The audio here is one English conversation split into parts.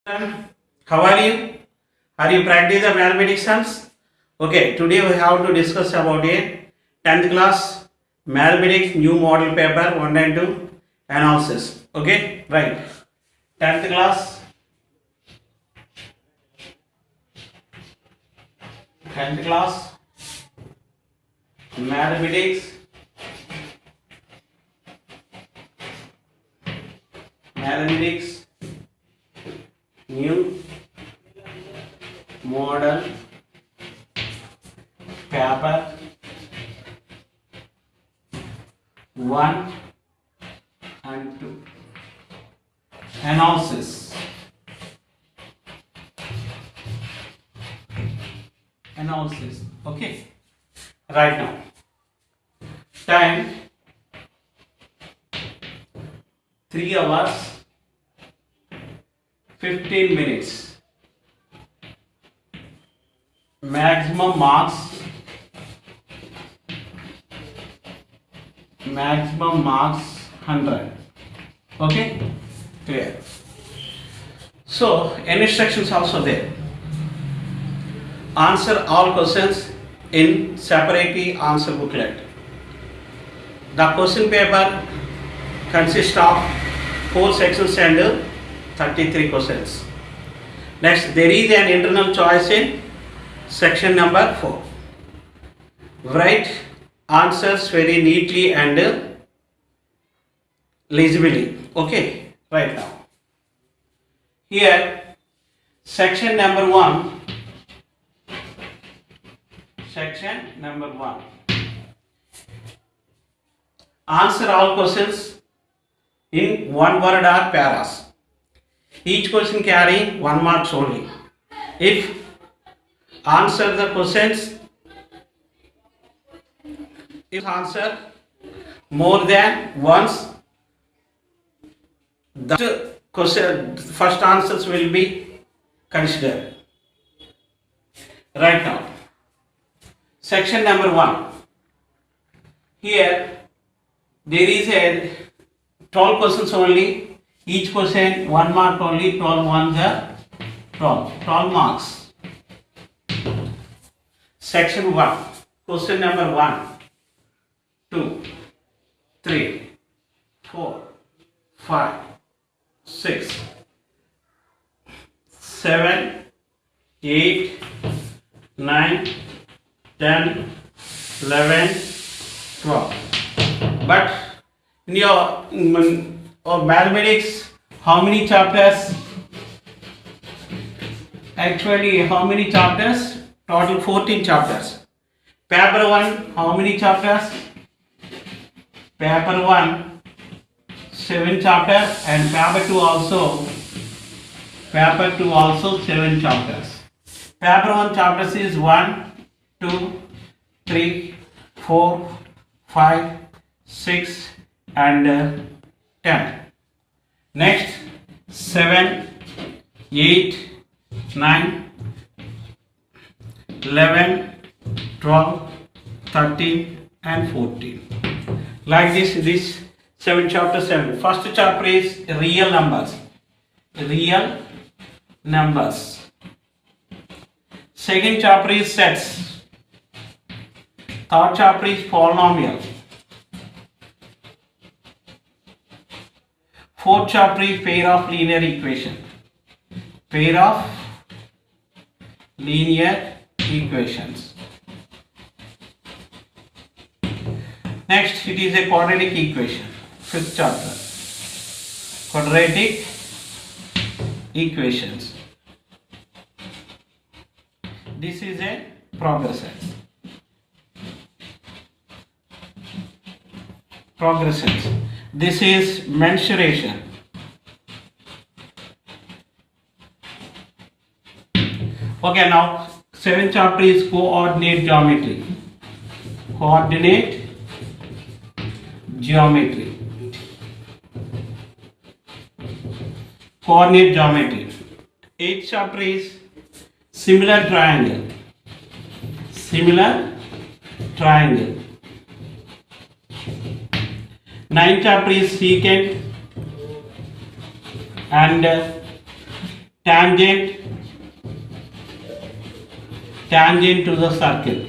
How are you? Are you practicing the mathematics sums? Okay, today we have to discuss about a 10th class mathematics new model paper 1 and 2 analysis. Okay, right. 10th class 10th class mathematics new model paper 1 and 2 analysis. Okay, right now time 3 hours 15 minutes. Maximum marks 100. Okay, clear. So instructions also there. Answer all questions in separately answer booklet. The question paper consists of 4 sections and 33 questions. Next, there is an internal choice in section number 4. Write answers very neatly and legibly. Okay, right now. Here, section number 1. Answer all questions in one word or paras. Each question carrying 1 marks only. If answer the questions, if answer more than once, the question first answers will be considered. Right now, section number 1. Here there is a 12 questions only. Each question 1 mark only. 12 ones are 12 marks. Section 1. Question number 1, 2, 3, 4, 5, 6, 7, 8, 9, 10, 11, 12. But in your mathematics, how many chapters? Actually, how many chapters? Total 14 chapters. Paper 1, how many chapters? Paper 1, 7 chapters, and paper 2 also 7 chapters. Paper 1 chapters is 1, 2, 3, 4, 5, 6 and 10. Next 7, 8, 9, 11, 12, 13 and 14. Like this 7 chapters. First chapter is real numbers. Second chapter is sets. Third chapter is polynomial. Fourth chapter is pair of linear equation. Next, it is a quadratic equation. Fifth chapter, quadratic equations. This is a progressions. This is mensuration. Okay, now 7th chapter is coordinate geometry. Coordinate geometry. 8th chapter is similar triangle. 9th chapter is secant and tangent to the circle.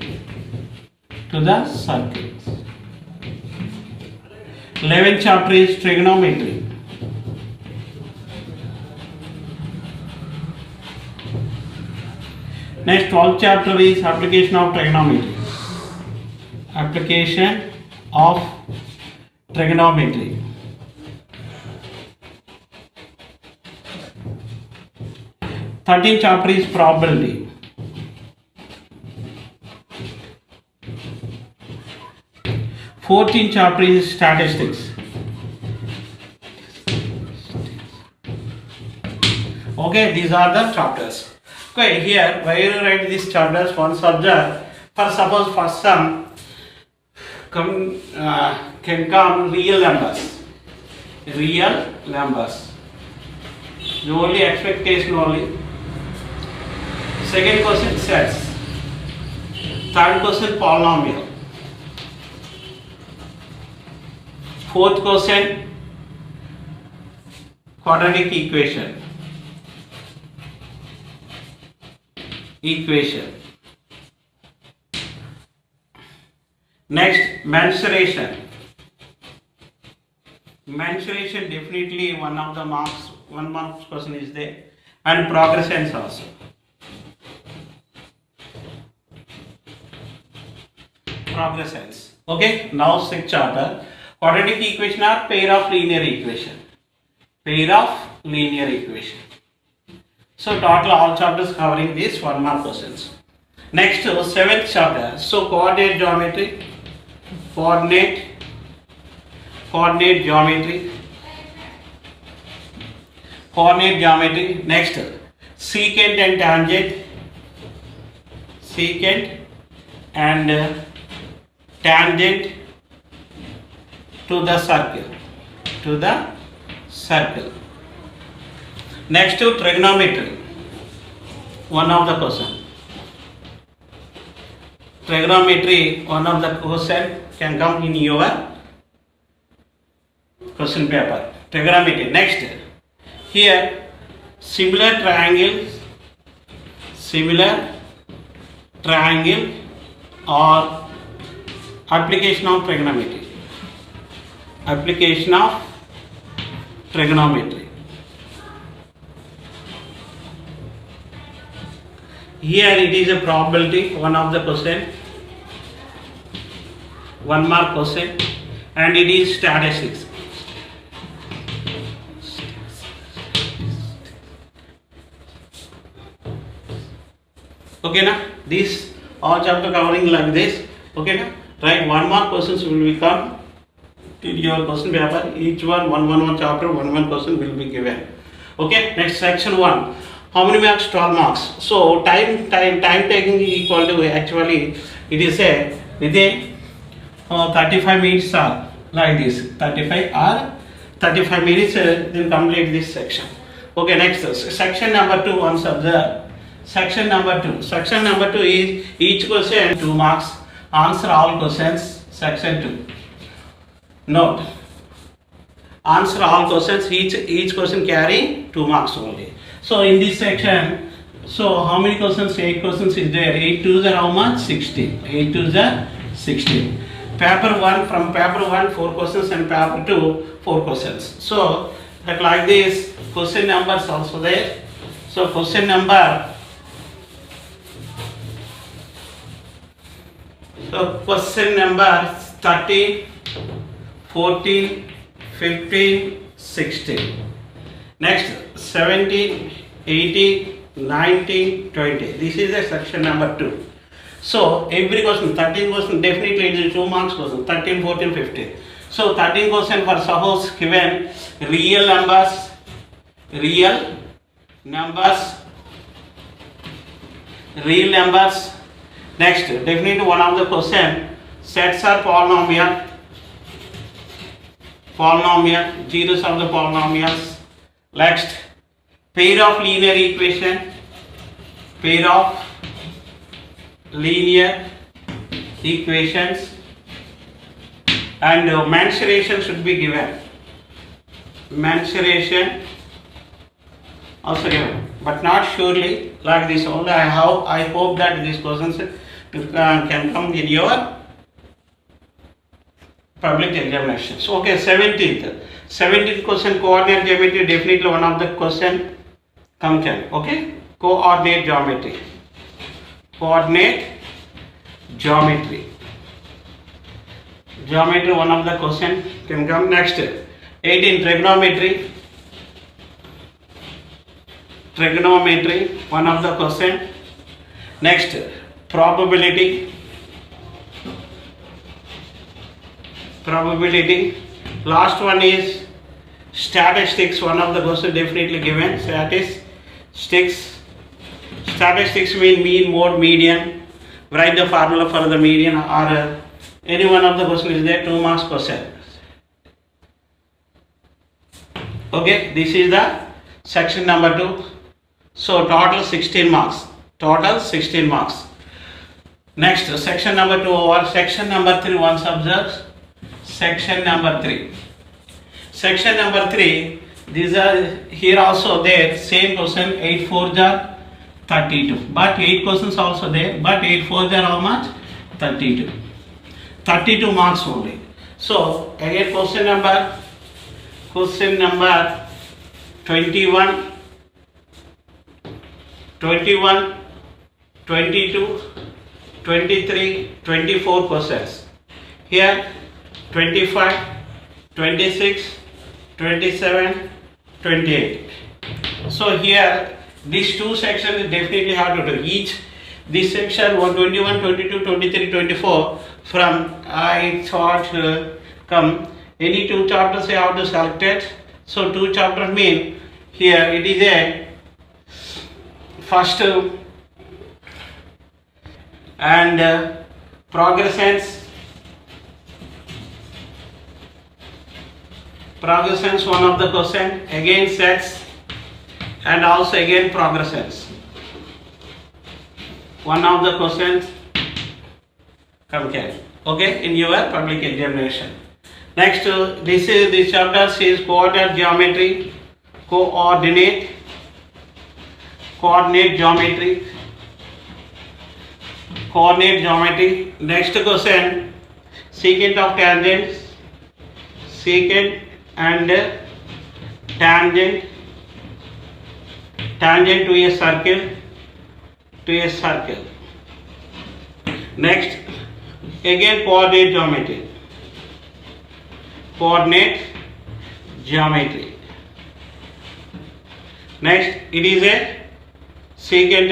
11th chapter is trigonometry. Next 12th chapter is application of trigonometry. Application of trigonometry. 13th chapter is probability. 14th chapter is statistics. Okay, these are the chapters. Okay, here where you write these chapters, one subject. For suppose first sum can come real numbers. Real numbers. The only expectation only. Second question sets. Third question polynomial. Fourth question quadratic equation. Next, mensuration. Mensuration definitely one mark question is there, and progressions also. Progressions. Okay, now sixth chapter. Quadratic equation are pair of linear equation. So total all chapters covering these 1 mark questions. Next, seventh chapter. So coordinate geometry. Next, secant and tangent to the circle. Next to trigonometry, one of the question. Trigonometry, one of the question can come in your question paper. Trigonometry. Next, here similar triangle or application of trigonometry. Here it is a probability, one of the question, 1 mark question, and it is statistics. Okay na? These all chapter covering like this. Okay na? Right, 1 mark questions will become in your question paper. Each one chapter, one question will be given. Okay, next section 1. How many marks? 12 marks. So time taking is equal to, actually it is a within 35 minutes are like this. 35 minutes then complete this section. Okay, next section number 2. Once observe. Section number 2 is each question 2 marks. Answer all questions. Section 2. Note. Answer all questions. Each question carry 2 marks only. So in this section, so how many questions? 8 questions is there. 8 twos are how much? 16. 8 twos are 16. Paper 1, from paper 1 4 questions and paper 2 4 questions. So that like this, question numbers also there. So question number 13, 14, 15, 16. Next 17, 18, 19, 20. This is the section number 2. So every question, 13 question definitely it is 2 marks question. 13, 14, 15. So 13 question for suppose given real numbers. Next, definitely one of the question, sets are polynomial, zeros of the polynomials. Next, pair of linear equations, and mensuration should be given. Mensuration also given, but not surely like this only. I hope that these questions can come in your public examinations. Okay, 17th question, coordinate geometry, definitely one of the question come can. Okay, coordinate geometry, one of the question can come. Next, 18, trigonometry, one of the question. Next, probability. Last one is statistics, one of the question definitely given. Statistics mean mean, mode, median. Write the formula for the median, or any one of the question is there, 2 marks question. Okay, this is the section number 2. So total 16 marks. Next, section number 2 or section number 3, once observes. Section number 3, these are here also there, same question, 8 4s are 32, but 8 questions also there, but 8 4s are how much? 32 marks only. So again question number 21, 22, 23, 24 questions. Here 25, 26, 27, 28. So here these two sections definitely have to do. Each this section 121, 22, 23, 24 from I thought come any 2 chapters I have to select it. So 2 chapters mean here it is a first and progressions, one of the question, again sets, and also again progressions, one of the questions come here. Okay, in your public examination. Next, this chapter is coordinate geometry. Next question, secant of tangents, secant and tangent to a circle. Next, again coordinate geometry. Next, it is a secant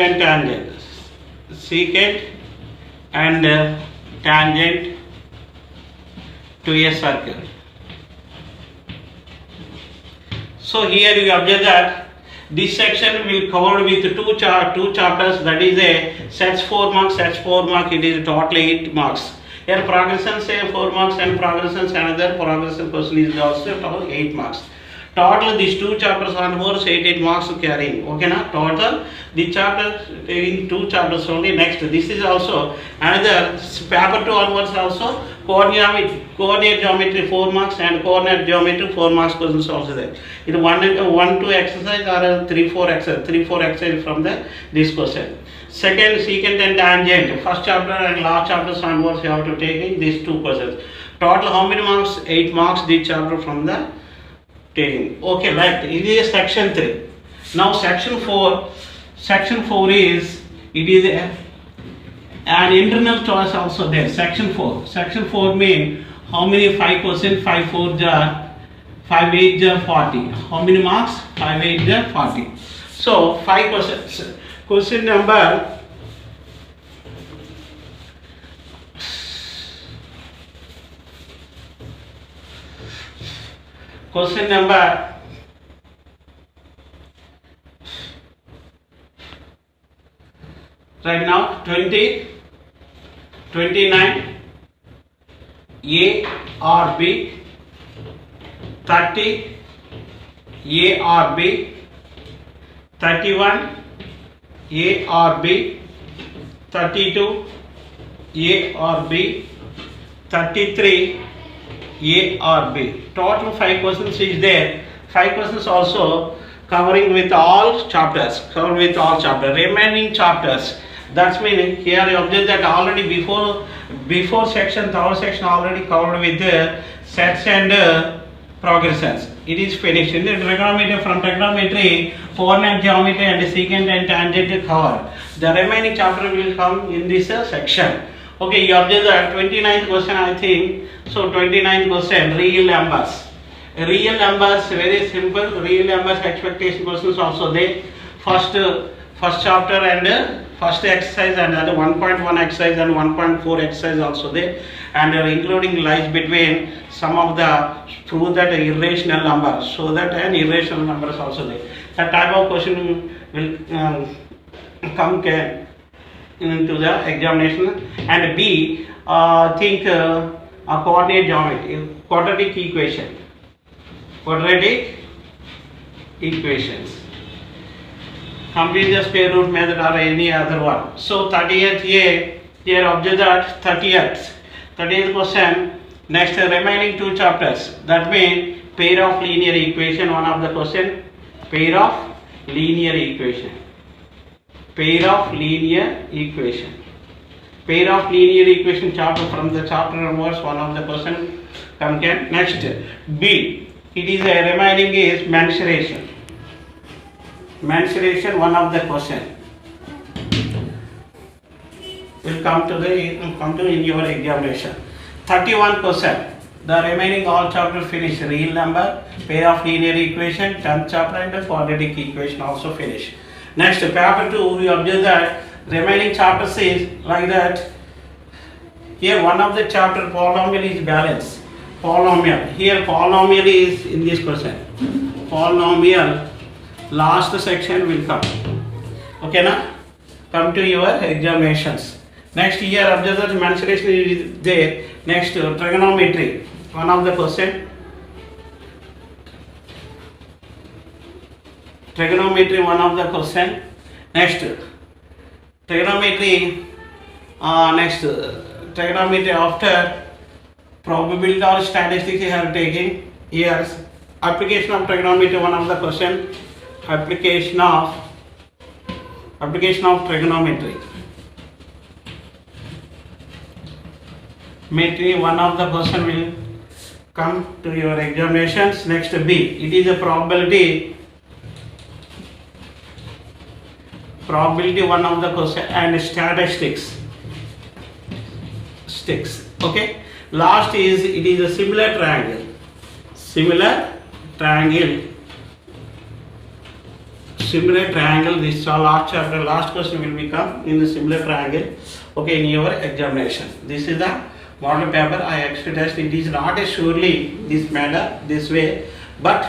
and tangent to a circle. So here you observe that this section will cover with two chapters, that is a sets 4 marks, it is total 8 marks. Here progression say 4 marks and progressions another progression question is also total 8 marks. Total these 2 chapters onwards 8 marks carrying. Okay na? Total the chapter in 2 chapters only. Next, this is also another paper 2 onwards also coordinate geometry 4 marks and coordinate geometry 4 marks questions also there. It 1-2 exercise or 3-4 exercise from this question. Second, secant and tangent, first chapter and last chapter onwards you have to take these 2 questions. Total how many marks? 8 marks this chapter from the taking. Okay, right. It is section 3. Now section 4 is an internal choice also there. Section 4 mean how many 5%? 5 4s are 5 8s are 40. How many marks? 5 8s are 40. So 5%. Question number right now 20, 29, A or B, 30, A or B, 31, A or B, 32, A or B, 33, A or B. Total 5 questions is there. 5 questions also covering with all chapters, remaining chapters. That's meaning here you observe that already before section, third section already covered with the sets and progressions. It is finished. In the trigonometry, from trigonometry, coordinate geometry and secant and tangent cover. The remaining chapter will come in this section. Okay, you observe that 29th question, I think. So 29th question, real numbers. Real numbers, very simple. Real numbers expectation questions also there. First chapter and first exercise and other 1.1 exercise and 1.4 exercise also there, and including lies between some of the prove that irrational number, so that an irrational number is also there. That type of question will come into the examination. And B, think a coordinate geometry, quadratic equations. Complete the square root method or any other one. So 30th here observe that 30th question. Next, remaining two chapters. That means pair of linear equation. One of the question, pair of linear equation. Pair of linear chapter, from the chapter onwards. One of the question come can. Next, B. It is a remaining is mensuration. One of the question will come to in your examination. 31 question. The remaining all chapter finish. Real number, pair of linear equation, 10th chapter and the quadratic equation also finish. Next, paper 2, we observe that remaining chapter says like that. Here one of the chapter polynomial is balance. Here polynomial is in this question. Polynomial. Last section will come. Okay, now come to your examinations. Next, here observe that mensuration is there. Next, trigonometry. One of the question. Trigonometry, one of the question. Next, trigonometry. Trigonometry after probability or statistics you have taken. Here, application of trigonometry, one of the question. Application of trigonometry. One of the question will come to your examinations. Next, B. It is a probability, one of the question, and statistics. Okay. Last is, it is a similar triangle. This is our last chapter. Last question will become in the similar triangle. Okay, in your examination. This is the model paper. I expect it is not a surely this manner, this way, but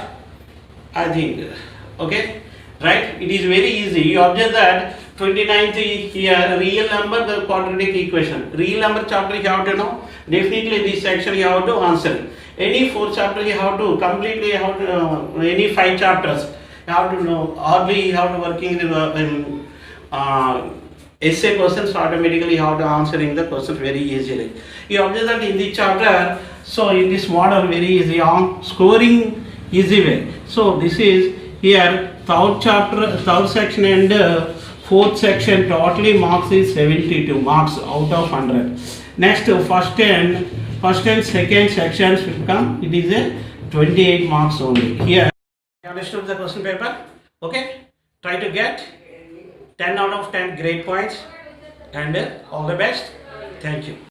I think okay, right? It is very easy. You observe that 29th here, real number, the quadratic equation. Real number chapter you have to know. Definitely this section you have to answer. Any 4 chapters you have to completely any 5 chapters. You have to know, hardly you have to working in essay questions, automatically you have to answering the questions very easily. You observe that in this chapter, so in this model very easy on scoring easy way. So this is here third section and 4th section totally marks is 72 marks out of 100. Next, first and second sections will come, it is a 28 marks only. Here you understood the question paper. Okay, try to get 10 out of 10 grade points, and all the best. Thank you.